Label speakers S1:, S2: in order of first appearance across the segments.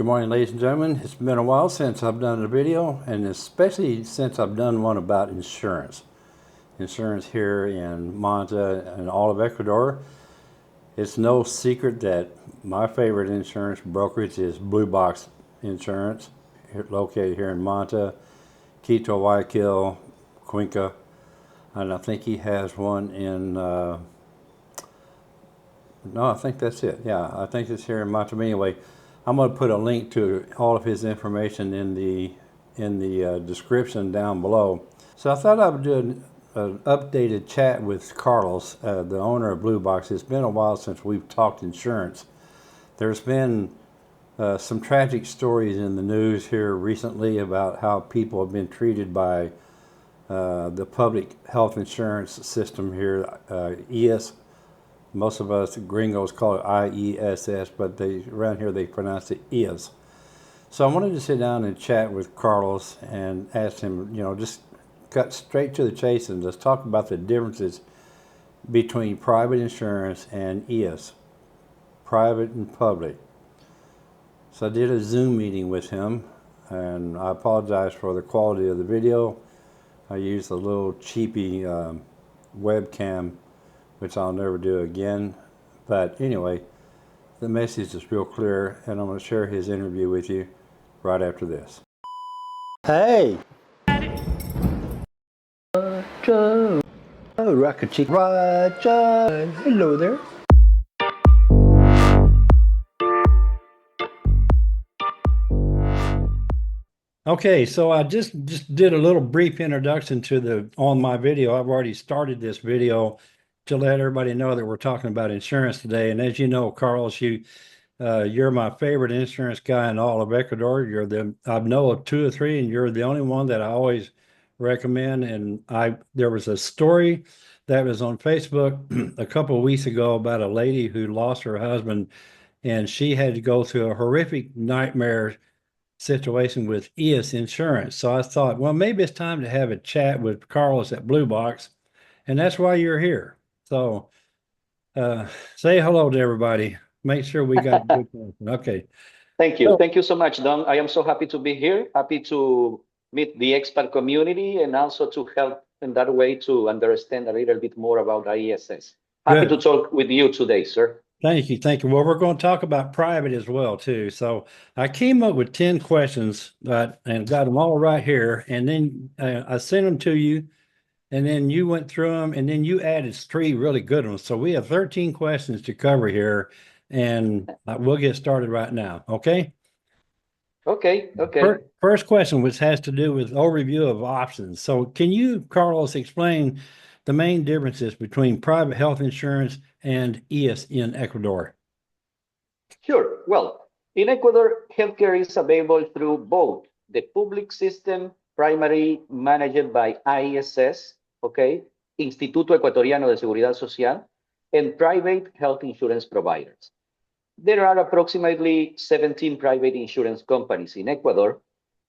S1: Good morning, ladies and gentlemen. It's been a while since I've done a video, and especially since I've done one about insurance. Insurance here in Manta and all of Ecuador. It's no secret that my favorite insurance brokerage is Blue Box Insurance, located here in Manta, Quito, Guayaquil, Cuenca, and I think he has one in, no, I think that's it. Yeah, I think it's here in Manta. But anyway, I'm going to put a link to all of his information in the description down below. So I thought I would do an updated chat with Carlos, the owner of Blue Box. It's been a while since we've talked insurance. There's been some tragic stories in the news here recently about how people have been treated by the public health insurance system here, IESS. Most of us gringos call it IESS, but around here they pronounce it IESS. So I wanted to sit down and chat with Carlos and ask him, just cut straight to the chase and just talk about the differences between private insurance and IESS, private and public. So I did a Zoom meeting with him, and I apologize for the quality of the video. I used a little cheapy webcam, which I'll never do again. But anyway, the message is real clear, and I'm going to share his interview with you right after this. Hey! Roger! Oh, Rocker Chick Roger! Hello there! Okay, so I just did a little brief introduction to on my video. I've already started this video to let everybody know that we're talking about insurance today. And as you know, Carlos, you're my favorite insurance guy in all of Ecuador. I know of two or three, and you're the only one that I always recommend. And there was a story that was on Facebook a couple of weeks ago about a lady who lost her husband, and she had to go through a horrific nightmare situation with IESS insurance. So I thought, well, maybe it's time to have a chat with Carlos at Blue Box, and that's why you're here. So say hello to everybody. Make sure we got a good person. Okay.
S2: Thank you. Thank you so much, Don. I am so happy to be here. Happy to meet the expat community and also to help in that way to understand a little bit more about IESS. Happy to talk with you today, sir.
S1: Thank you. Thank you. Well, we're going to talk about private as well, too. So I came up with 10 questions and got them all right here. And then I sent them to you. And then you went through them, and then you added 3 really good ones. So we have 13 questions to cover here, and we'll get started right now. Okay?
S2: Okay.
S1: First question, which has to do with overview of options. So can you, Carlos, explain the main differences between private health insurance and IESS in Ecuador?
S2: Sure. Well, in Ecuador, healthcare is available through both the public system, primarily managed by IESS, okay, Instituto Ecuatoriano de Seguridad Social, and private health insurance providers. There are approximately 17 private insurance companies in Ecuador,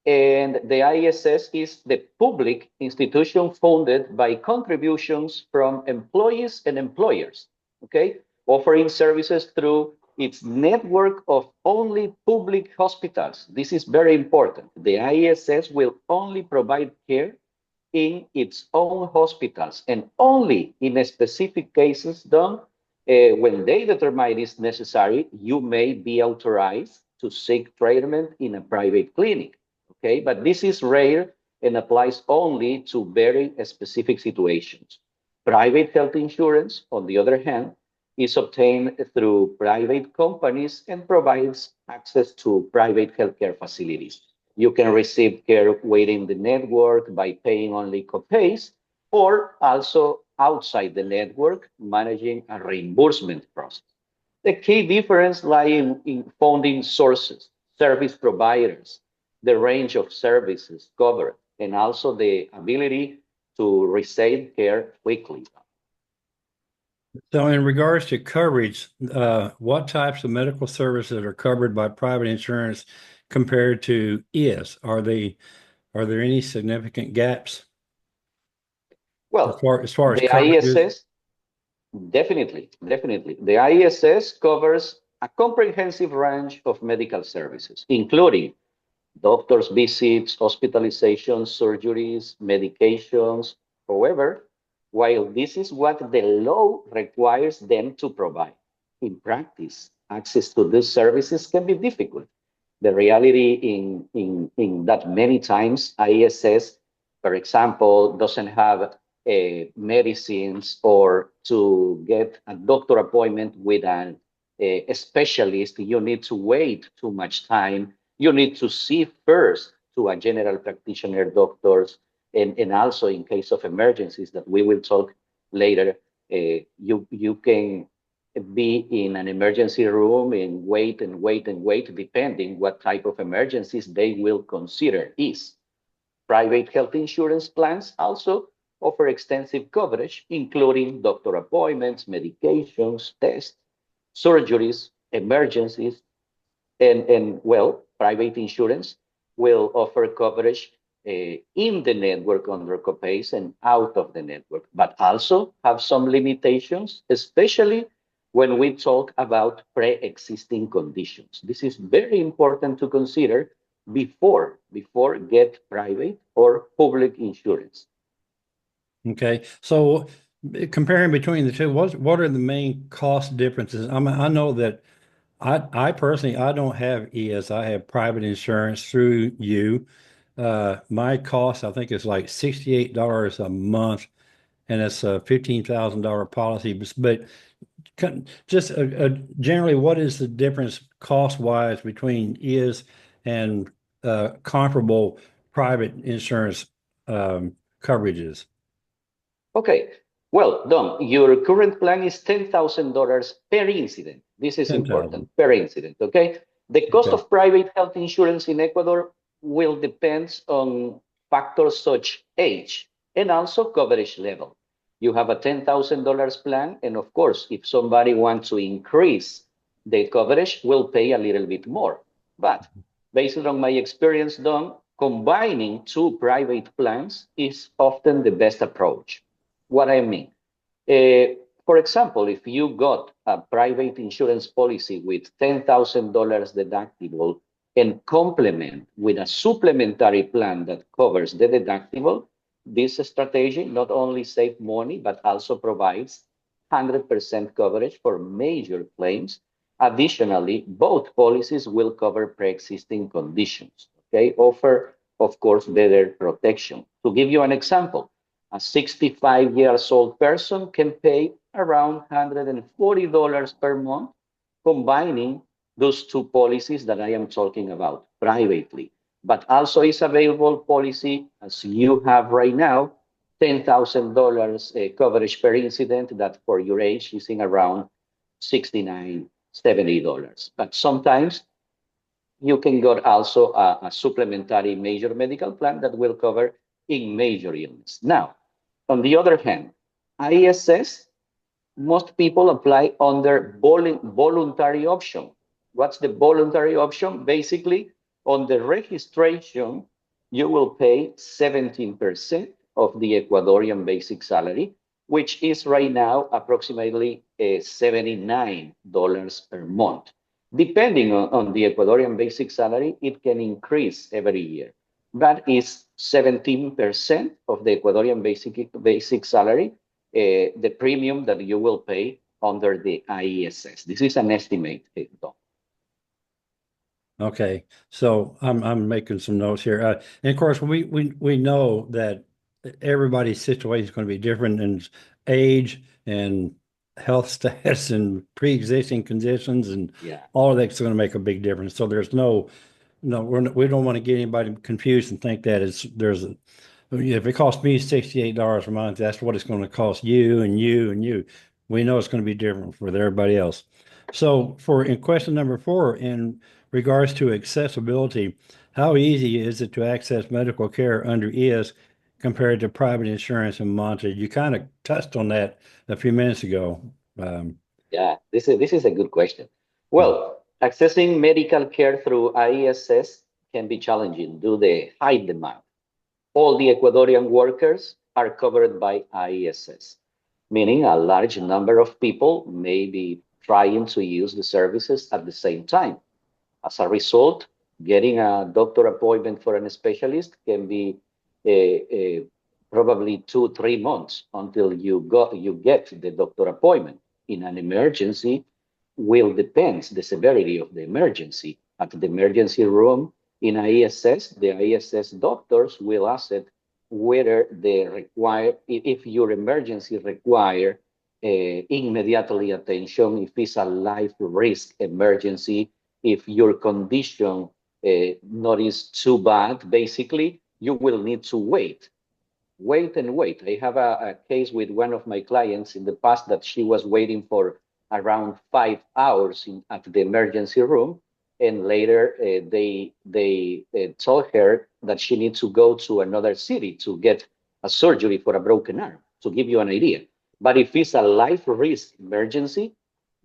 S2: and the IESS is the public institution funded by contributions from employees and employers, okay, offering services through its network of only public hospitals. This is very important. The IESS will only provide care in its own hospitals and only in specific cases done when they determine it's necessary, you may be authorized to seek treatment in a private clinic. Okay, but this is rare and applies only to very specific situations. Private health insurance, on the other hand, is obtained through private companies and provides access to private healthcare facilities. You can receive care within the network by paying only copays, or also outside the network, managing a reimbursement process. The key difference lies in funding sources, service providers, the range of services covered, and also the ability to receive care quickly.
S1: So in regards to coverage, what types of medical services are covered by private insurance compared to IESS? Are there any significant gaps?
S2: Well,
S1: as far as
S2: the
S1: coverage
S2: IESS, definitely. The IESS covers a comprehensive range of medical services, including doctor's visits, hospitalizations, surgeries, medications. However, while this is what the law requires them to provide, in practice, access to these services can be difficult. The reality in that many times IESS, for example, doesn't have medicines, or to get a doctor appointment with a specialist, you need to wait too much time. You need to see first to a general practitioner doctors, and also in case of emergencies that we will talk later, you can be in an emergency room and wait and wait and wait, depending what type of emergencies they will consider is. Private health insurance plans also offer extensive coverage, including doctor appointments, medications, tests, surgeries, emergencies, and well, private insurance will offer coverage in the network under copays and out of the network, but also have some limitations, especially when we talk about pre-existing conditions. This is very important to consider before get private or public insurance.
S1: Okay, so comparing between the two, what are the main cost differences? I know that I personally, I don't have ES. I have private insurance through you. My cost, I think, is like $68 a month, and it's a $15,000 policy. But just generally, what is the difference cost-wise between ES and comparable private insurance coverages?
S2: Okay, well, Don, your current plan is $10,000 per incident. This is
S1: 10,000.
S2: important, per incident, okay? The cost
S1: Okay.
S2: of private health insurance in Ecuador will depend on factors such age and also coverage level. You have a $10,000 plan, and of course, if somebody wants to increase the coverage, will pay a little bit more. But based on my experience, Don, combining two private plans is often the best approach. What I mean, for example, if you got a private insurance policy with $10,000 deductible and complement with a supplementary plan that covers the deductible, this strategy not only saves money, but also provides 100% coverage for major claims. Additionally, both policies will cover pre-existing conditions, okay? Offer, of course, better protection. To give you an example, a 65 years old person can pay around $140 per month, combining those two policies that I am talking about privately. But also is available policy, as you have right now, $10,000 coverage per incident that for your age is in around $69, $70. But sometimes you can get also a supplementary major medical plan that will cover in major illness. Now, on the other hand, IESS, most people apply under voluntary option. What's the voluntary option? Basically, on the registration, you will pay 17% of the Ecuadorian basic salary, which is right now approximately $79 per month. Depending on the Ecuadorian basic salary, it can increase every year. That is 17% of the Ecuadorian basic salary, the premium that you will pay under the IESS. This is an estimate, Don.
S1: Okay, so I'm making some notes here. And of course, we know that everybody's situation is going to be different in age and health status and pre-existing conditions, and
S2: Yeah.
S1: all of that's going to make a big difference. So there's we don't want to get anybody confused and think that if it costs me $68 a month, that's what it's going to cost you and you and you. We know it's going to be different for everybody else. So in question number 4, in regards to accessibility, how easy is it to access medical care under ES compared to private insurance in Manta? You kind of touched on that a few minutes ago.
S2: Yeah, this is a good question. Well, accessing medical care through IESS can be challenging due to the high demand. All the Ecuadorian workers are covered by IESS, meaning a large number of people, maybe trying to use the services at the same time. As a result, getting a doctor appointment for a specialist can be probably 2-3 months until you get the doctor appointment. In an emergency, will depends the severity of the emergency. At the emergency room in IESS, the IESS doctors will assess whether they require, if your emergency require immediately attention, if it's a life risk emergency, if your condition not is too bad, basically, you will need to wait and wait. I have a case with one of my clients in the past that she was waiting for around 5 hours at the emergency room, and later they told her that she needs to go to another city to get a surgery for a broken arm, to give you an idea. But if it's a life risk emergency,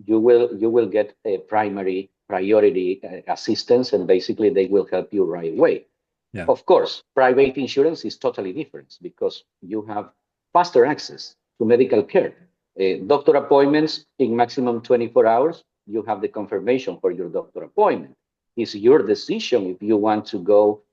S2: you will get a primary priority assistance, and basically they will help you right away.
S1: Yeah.
S2: Of course, private insurance is totally different because you have faster access to medical care. Doctor appointments in maximum 24 hours, you have the confirmation for your doctor appointment. It's your decision if you want to go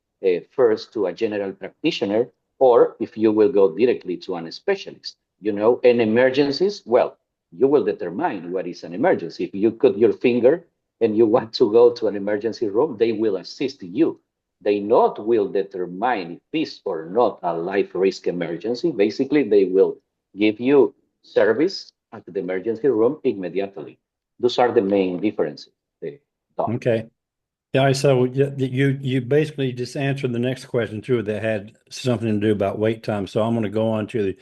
S2: first to a general practitioner or if you will go directly to an specialist. In emergencies, well, you will determine what is an emergency. If you cut your finger and you want to go to an emergency room, they will assist you. They not will determine if it's or not a life risk emergency. Basically, they will give you service at the emergency room immediately. Those are the main differences. Don.
S1: Okay. Yeah, so you basically just answered the next question too that had something to do about wait time. So I'm going to go on to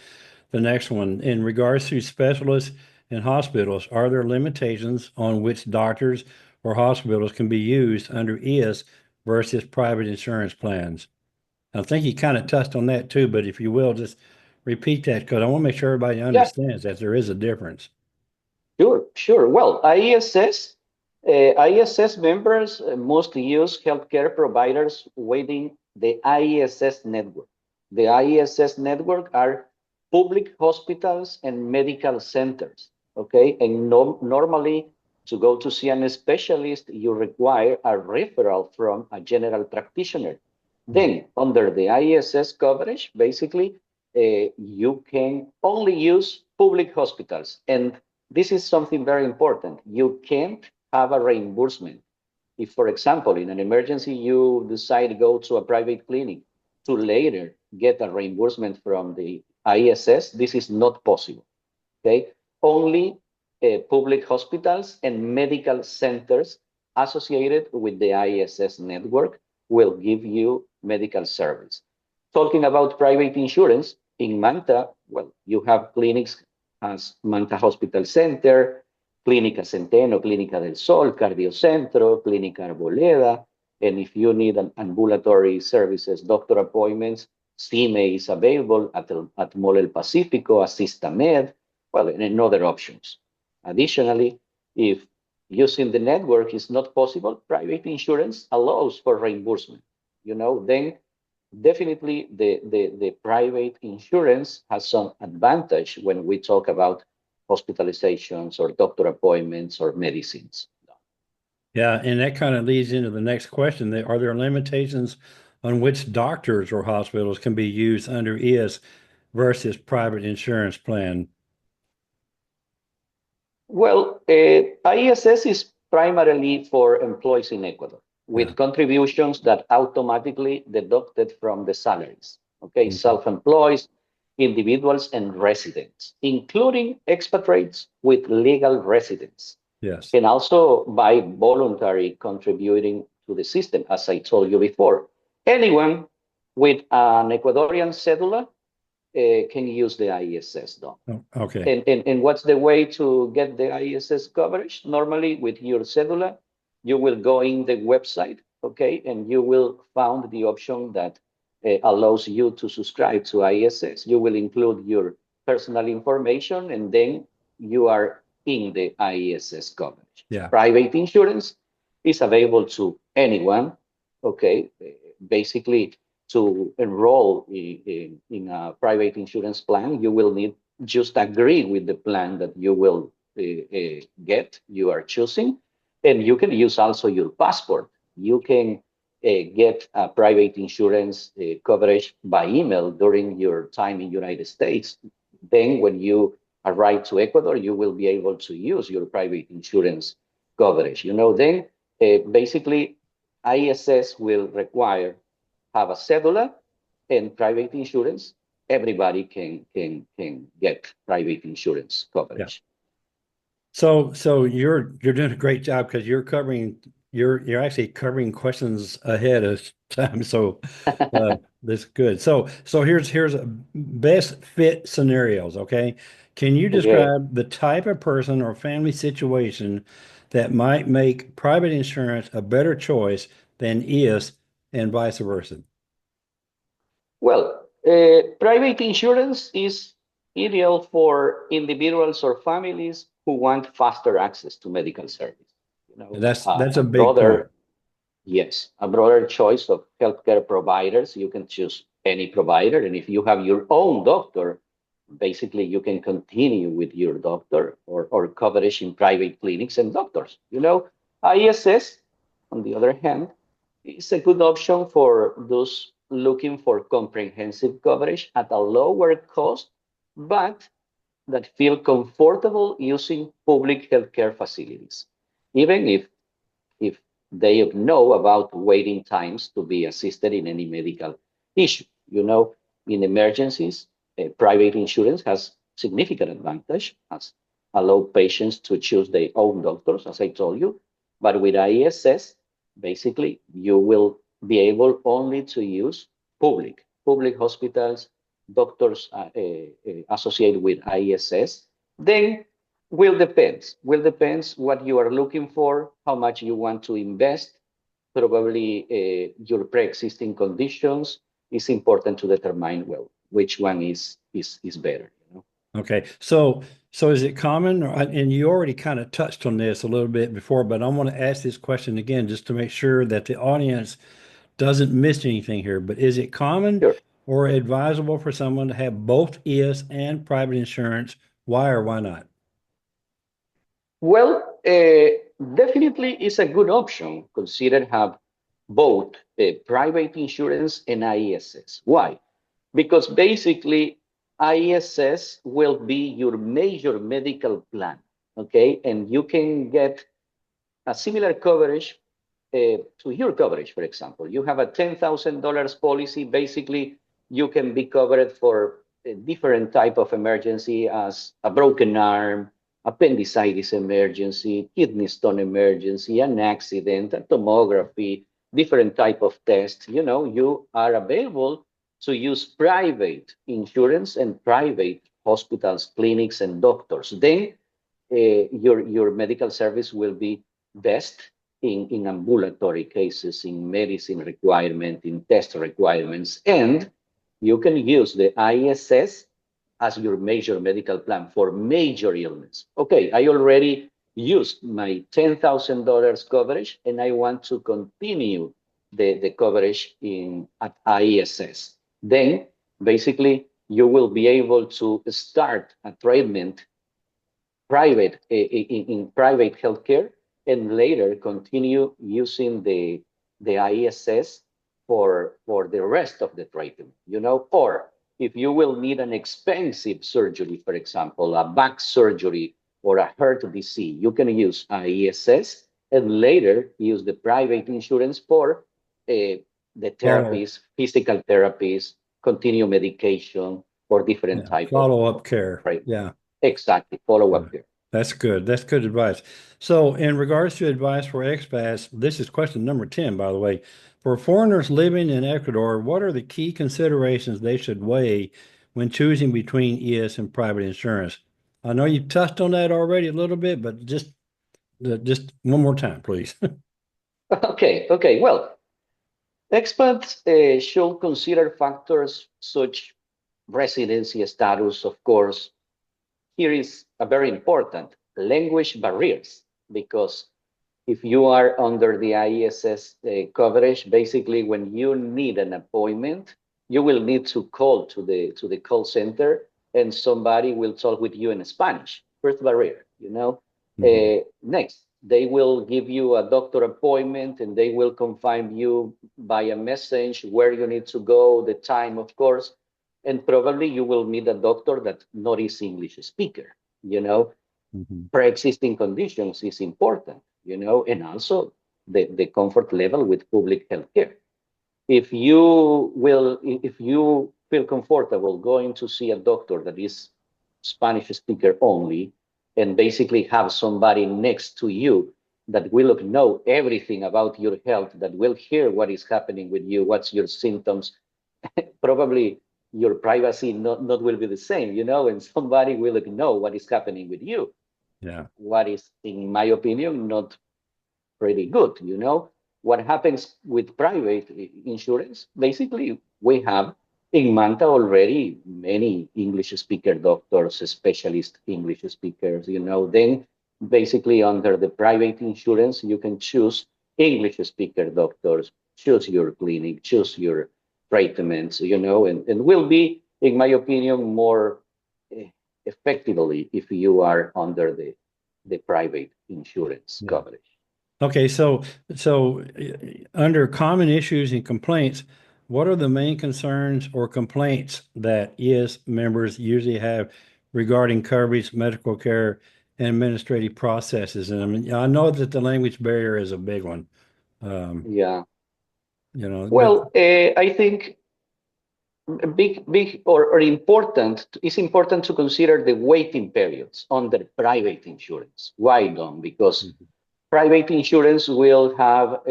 S1: the next one. In regards to specialists in hospitals, are there limitations on which doctors or hospitals can be used under IESS versus private insurance plans? I think you kind of touched on that too, but if you will, just repeat that because I want to make sure everybody understands that there is a difference.
S2: Sure. Well, IESS members mostly use healthcare providers within the IESS network. The IESS network are public hospitals and medical centers, okay? And normally, to go to see a specialist, you require a referral from a general practitioner. Then, under the IESS coverage, basically, you can only use public hospitals. And this is something very important. You can't have a reimbursement. If, for example, in an emergency, you decide to go to a private clinic to later get a reimbursement from the IESS, this is not possible, okay? Only public hospitals and medical centers associated with the IESS network will give you medical service. Talking about private insurance, in Manta, well, you have clinics as Manta Hospital Center, Clínica Centeno, Clínica del Sol, Cardiocentro, Clínica Arboleda, and if you need an ambulatory services, doctor appointments, CIME is available at Mall El Pacifico, Asistamed, well, and other options. Additionally, if using the network is not possible, private insurance allows for reimbursement. Then definitely the private insurance has some advantage when we talk about hospitalizations or doctor appointments or medicines.
S1: Yeah, and that kind of leads into the next question. Are there limitations on which doctors or hospitals can be used under IESS versus private insurance plan?
S2: Well, IESS is primarily for employees in Ecuador with contributions that automatically deducted from the salaries. Okay, self-employed, individuals, and residents, including expatriates with legal residence.
S1: Yes.
S2: And also by voluntary contributing to the system, as I told you before. Anyone with an Ecuadorian cedula can use the IESS, though.
S1: Oh, okay.
S2: And what's the way to get the IESS coverage? Normally, with your cedula, you will go in the website, okay, and you will find the option that allows you to subscribe to IESS. You will include your personal information, and then you are in the IESS coverage.
S1: Yeah.
S2: Private insurance is available to anyone, okay, basically to enroll in a private insurance plan, you will need just agree with the plan that you will get, you are choosing. And you can use also your passport. You can get a private insurance coverage by email during your time in United States. Then when you arrive to Ecuador, you will be able to use your private insurance coverage. Then basically ISS will require have a cedula and private insurance. Everybody can get private insurance
S1: Yeah.
S2: coverage.
S1: So you're doing a great job because you're actually covering questions ahead of time. So that's good. So here's best fit scenarios. Okay. Can you
S2: Okay.
S1: describe the type of person or family situation that might make private insurance a better choice than IESS and vice versa?
S2: Well, private insurance is ideal for individuals or families who want faster access to medical service.
S1: That's
S2: A
S1: a big point.
S2: broader, yes, a broader choice of healthcare providers. You can choose any provider, and if you have your own doctor, basically you can continue with your doctor or coverage in private clinics and doctors. ISS, on the other hand, is a good option for those looking for comprehensive coverage at a lower cost, but that feel comfortable using public healthcare facilities, even if they know about waiting times to be assisted in any medical issue. In emergencies, private insurance has significant advantage as allow patients to choose their own doctors, as I told you. But with ISS, basically, you will be able only to use public hospitals, doctors associated with ISS. Then will depends what you are looking for, how much you want to invest, probably your pre-existing conditions. Is important to determine well which one is better.
S1: Okay. So is it common, and you already kind of touched on this a little bit before, but I want to ask this question again just to make sure that the audience doesn't miss anything here. But is it common
S2: Sure.
S1: or advisable for someone to have both ES and private insurance? Why or why not?
S2: Well, definitely is a good option. Consider have both private insurance and IESS. Why? Because basically ISS will be your major medical plan, okay? And you can get a similar coverage to your coverage, for example. You have a $10,000 policy. Basically, you can be covered for a different type of emergency as a broken arm, appendicitis emergency, kidney stone emergency, an accident, a tomography, different type of tests. You are available to use private insurance and private hospitals, clinics, and doctors. Then your medical service will be best in ambulatory cases, in medicine requirement, in test requirements, and you can use the ISS as your major medical plan for major illness. Okay, I already used my $10,000 coverage, and I want to continue the coverage at ISS. Then, basically, you will be able to start a treatment in private healthcare and later continue using the ISS for the rest of the treatment. Or if you will need an expensive surgery, for example, a back surgery or a heart disease, you can use ISS and later use the private insurance for the
S1: Follow,
S2: therapies, physical therapies, continue medication, or different
S1: yeah,
S2: type
S1: follow-up
S2: of
S1: care.
S2: treatment.
S1: Yeah.
S2: Exactly, follow
S1: Yeah.
S2: up here.
S1: That's good. That's good advice. So, in regards to advice for expats, this is question number 10, by the way. For foreigners living in Ecuador, what are the key considerations they should weigh when choosing between ES and private insurance? I know you touched on that already a little bit, but just one more time, please.
S2: Okay. Well, expats should consider factors such residency status, of course. Here is a very important language barriers because if you are under the IESS coverage, basically when you need an appointment, you will need to call to the call center and somebody will talk with you in Spanish. first barrier, you know.
S1: Mhm.
S2: Next, they will give you a doctor appointment and they will confine you by a message where you need to go, the time, of course, and probably you will meet a doctor that not is English speaker, you know.
S1: Mhm.
S2: Pre-existing conditions is important, you know, and also the comfort level with public health care. If you feel comfortable going to see a doctor that is Spanish speaker only, and basically have somebody next to you that will know everything about your health, that will hear what is happening with you, what's your symptoms, probably your privacy not will be the same, you know, and somebody will know what is happening with you,
S1: Yeah.
S2: what is, in my opinion, not pretty good. You know, what happens with private insurance? Basically, we have in Manta already many English speaker doctors, specialist English speakers, you know. Then basically under the private insurance, you can choose English speaker doctors, choose your clinic, choose your treatments, you know, and will be, in my opinion, more eh, effectively if you are under the private insurance
S1: Yeah.
S2: coverage.
S1: Okay, under common issues and complaints, what are the main concerns or complaints that IESS members usually have regarding coverage, medical care, and administrative processes? And I mean, I know that the language barrier is a big one, um,
S2: Yeah.
S1: but
S2: Well, I think big or important, it's important to consider the waiting periods under private insurance. Why, Don? Because private insurance will have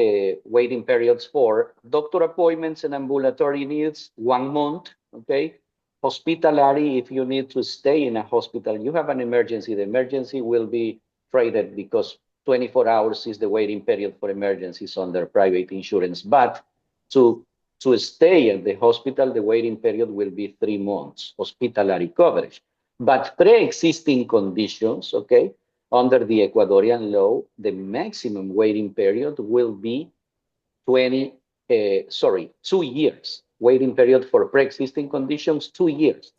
S2: waiting periods for doctor appointments and ambulatory needs, 1 month, okay? Hospitality, if you need to stay in a hospital, you have an emergency, the emergency will be traded because 24 hours is the waiting period for emergencies under private insurance. But to, to stay at the hospital, the waiting period will be 3 months, hospitality coverage. But pre-existing conditions, okay, under the Ecuadorian law, the maximum waiting period will be 2 years. Waiting period for pre-existing conditions, 2 years.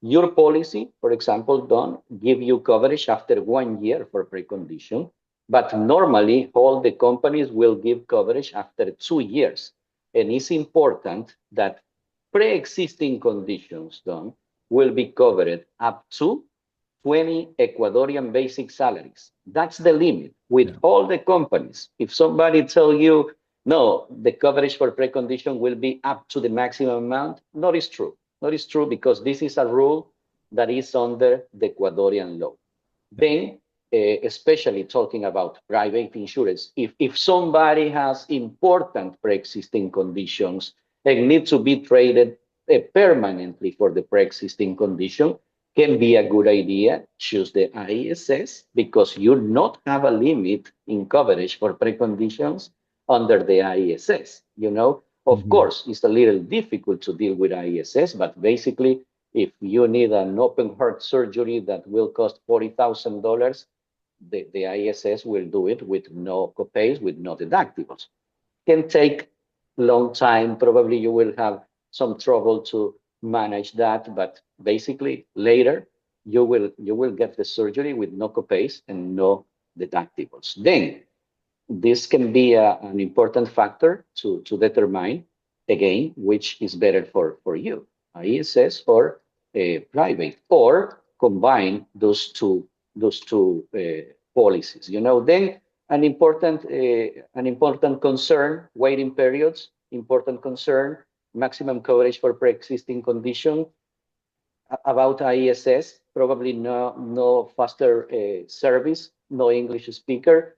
S2: Your policy, for example, don't give you coverage after 1 year for precondition, but normally all the companies will give coverage after 2 years. And it's important that pre-existing conditions done will be covered up to 20 Ecuadorian basic salaries. That's the limit with
S1: yeah.
S2: all the companies. If somebody tell you, no, the coverage for precondition will be up to the maximum amount, not is true. Not is true because this is a rule that is under the Ecuadorian law. Then, especially talking about private insurance, if somebody has important pre-existing conditions and need to be traded permanently for the pre-existing condition, can be a good idea. Choose the IESS because you not have a limit in coverage for preconditions under the IESS. You know, of
S1: Mhm.
S2: course, it's a little difficult to deal with IESS, but basically, if you need an open heart surgery that will cost $40,000, the ISS will do it with no copays, with no deductibles. Can take long time. Probably you will have some trouble to manage that, but basically later you will get the surgery with no copays and no deductibles. Then this can be an important factor to determine, again, which is better for you, ISS or private, or combine those two policies. You know, then an important concern, waiting periods, important concern, maximum coverage for pre-existing condition. About ISS, probably no faster service, no English speaker.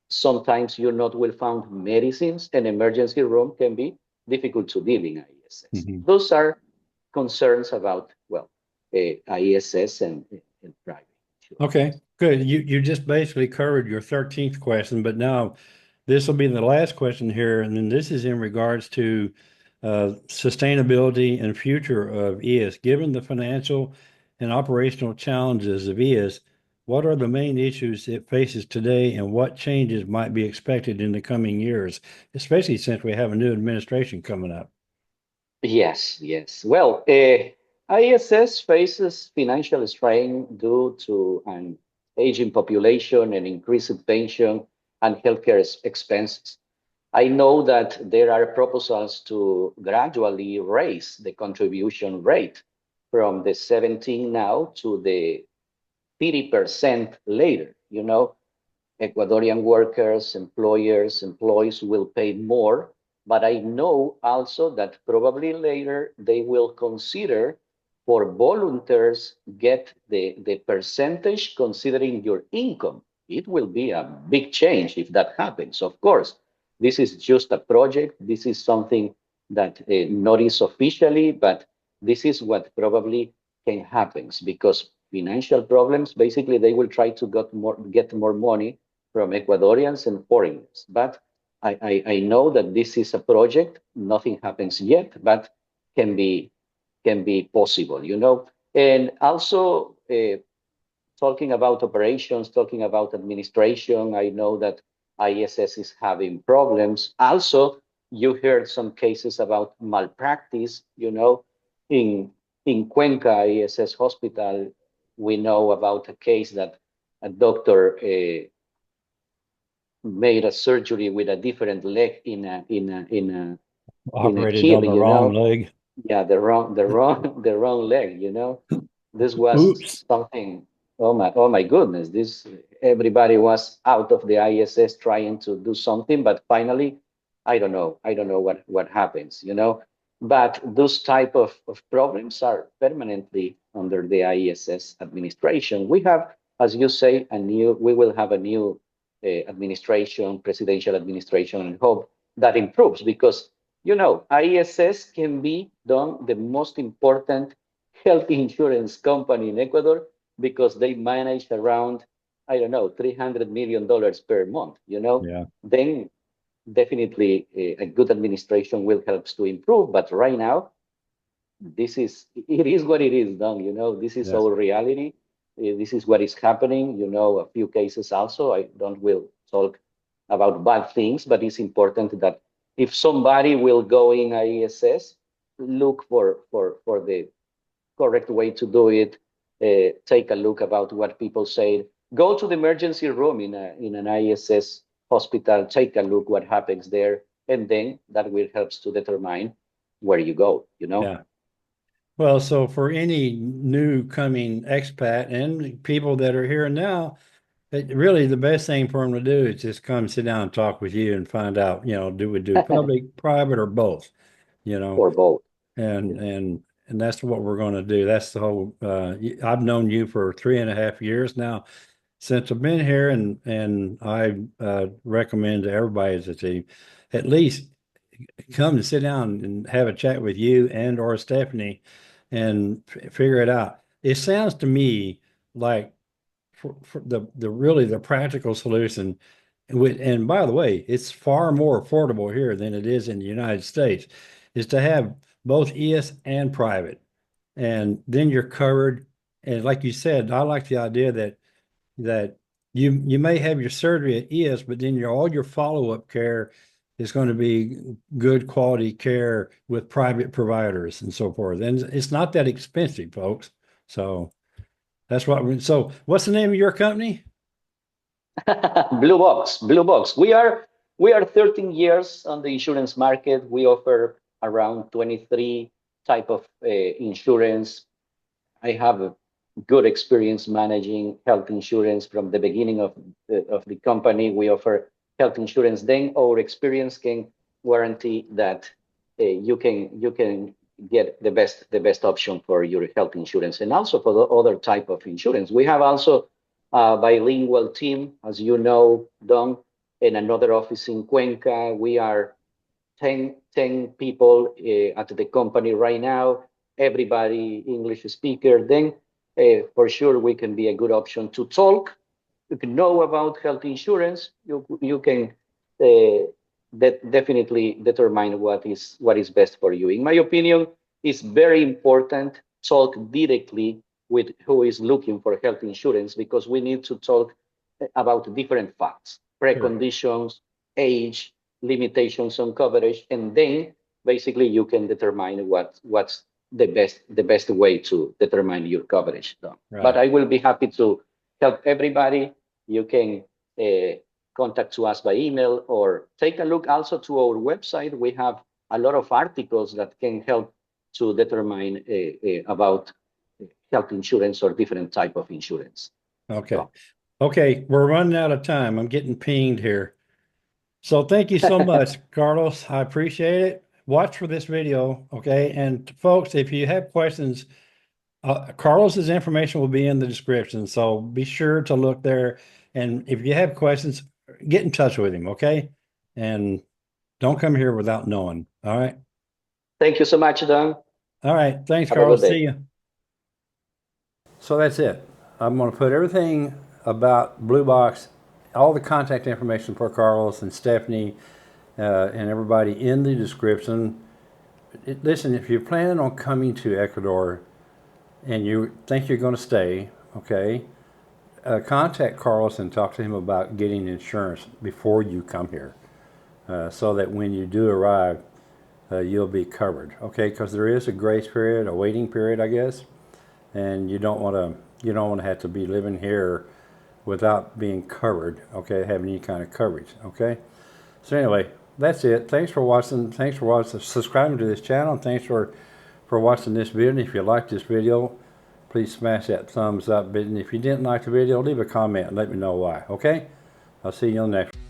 S2: Sometimes you not will find medicines, and emergency room can be difficult to deal in ISS.
S1: Mhm.
S2: Those are concerns about, well, ISS and private insurance.
S1: Okay, good. You just basically covered your 13th question, but now this will be the last question here, and then this is in regards to sustainability and future of IESS. Given the financial and operational challenges of IESS, what are the main issues it faces today, and what changes might be expected in the coming years, especially since we have a new administration coming up?
S2: Yes, yes. Well, ISS faces financial strain due to an aging population and increased pension and healthcare expenses. I know that there are proposals to gradually raise the contribution rate from the 17 now to the 30% later. You know, Ecuadorian workers, employers, employees will pay more, but I know also that probably later they will consider for volunteers get the percentage considering your income. It will be a big change if that happens. Of course, this is just a project. This is something that not is officially, but this is what probably can happen because financial problems, basically they will try to get more money from Ecuadorians and foreigners. But I know that this is a project. Nothing happens yet, but can be can be possible, you know. And also talking about operations, talking about administration, I know that ISS is having problems. Also, you heard some cases about malpractice, you know, in Cuenca ISS hospital, we know about a case that a doctor made a surgery with a different leg in a
S1: Operated
S2: heel,
S1: on the
S2: you
S1: wrong
S2: know.
S1: leg.
S2: Yeah, the wrong leg, you know. This was
S1: Oops.
S2: something. Oh my goodness! This everybody was out of the ISS trying to do something, but finally, I don't know what happens, you know. But those type of problems are permanently under the ISS administration. We have, as you say, we will have a new administration, presidential administration, and hope that improves because you know ISS can be done the most important health insurance company in Ecuador because they manage around, I don't know, $300 million per month, you know,
S1: Yeah.
S2: then definitely a good administration will help to improve. But right now, it is what it is done, you know, this is
S1: Yes.
S2: our reality. This is what is happening, you know, a few cases also. I don't will talk about bad things, but it's important that if somebody will go in ISS, look for the correct way to do it. Take a look about what people say. Go to the emergency room in an ISS hospital. Take a look what happens there, and then that will helps to determine where you go. You know.
S1: Yeah. Well, so for any new coming expat and people that are here now, really the best thing for them to do is just come sit down and talk with you and find out, do we do public, private, or both, you know,
S2: Or both.
S1: and and that's what we're going to do. That's the whole. I've known you for 3.5 years now since I've been here, and I recommend to everybody that they at least come and sit down and have a chat with you and or Stephanie and figure it out. It sounds to me like for the really the practical solution. And by the way, it's far more affordable here than it is in the United States, is to have both ES and private. And then you're covered. And like you said, I like the idea that you may have your surgery at ES, but then all your follow-up care is going to be good quality care with private providers and so forth. And it's not that expensive, folks. So that's so what's the name of your company?
S2: Blue Box. Blue Box. We are 13 years on the insurance market. We offer around 23 type of insurance. I have a good experience managing health insurance from the beginning of the company. We offer health insurance. Then our experience can guarantee that you can get the best option for your health insurance and also for the other type of insurance. We have also a bilingual team, as you know, Don, in another office in Cuenca. We are 10 people at the company right now, everybody English speaker, then for sure we can be a good option to talk. You can know about health insurance. You can definitely determine what is best for you. In my opinion, it's very important talk directly with who is looking for health insurance because we need to talk about different facts,
S1: Sure.
S2: preconditions, age, limitations on coverage, and then basically you can determine what's the best way to determine your coverage. But
S1: Right.
S2: I will be happy to help everybody, you can contact to us by email or take a look also to our website. We have a lot of articles that can help to determine about health insurance or different type of insurance.
S1: Okay.
S2: So,
S1: Okay, we're running out of time. I'm getting pinged here. So thank you so much, Carlos. I appreciate it. Watch for this video, okay? And folks, if you have questions, Carlos's information will be in the description. So be sure to look there. And if you have questions, get in touch with him, okay? And don't come here without knowing. All right.
S2: thank you so much, Don.
S1: All right. Thanks,
S2: Have a good
S1: Carlos. See
S2: day.
S1: you. So that's it. I'm going to put everything about Blue Box, all the contact information for Carlos and Stephanie and everybody in the description. Listen, if you're planning on coming to Ecuador and you think you're going to stay, okay, contact Carlos and talk to him about getting insurance before you come here, so that when you do arrive, you'll be covered, okay? Because there is a grace period, a waiting period, I guess, and you don't want to have to be living here without being covered, okay, having any kind of coverage, okay? So anyway, that's it. Thanks for watching. Thanks for watching, subscribing to this channel. And thanks for watching this video. And if you liked this video, please smash that thumbs up button. If you didn't like the video, leave a comment and let me know why, okay? I'll see you on the next one.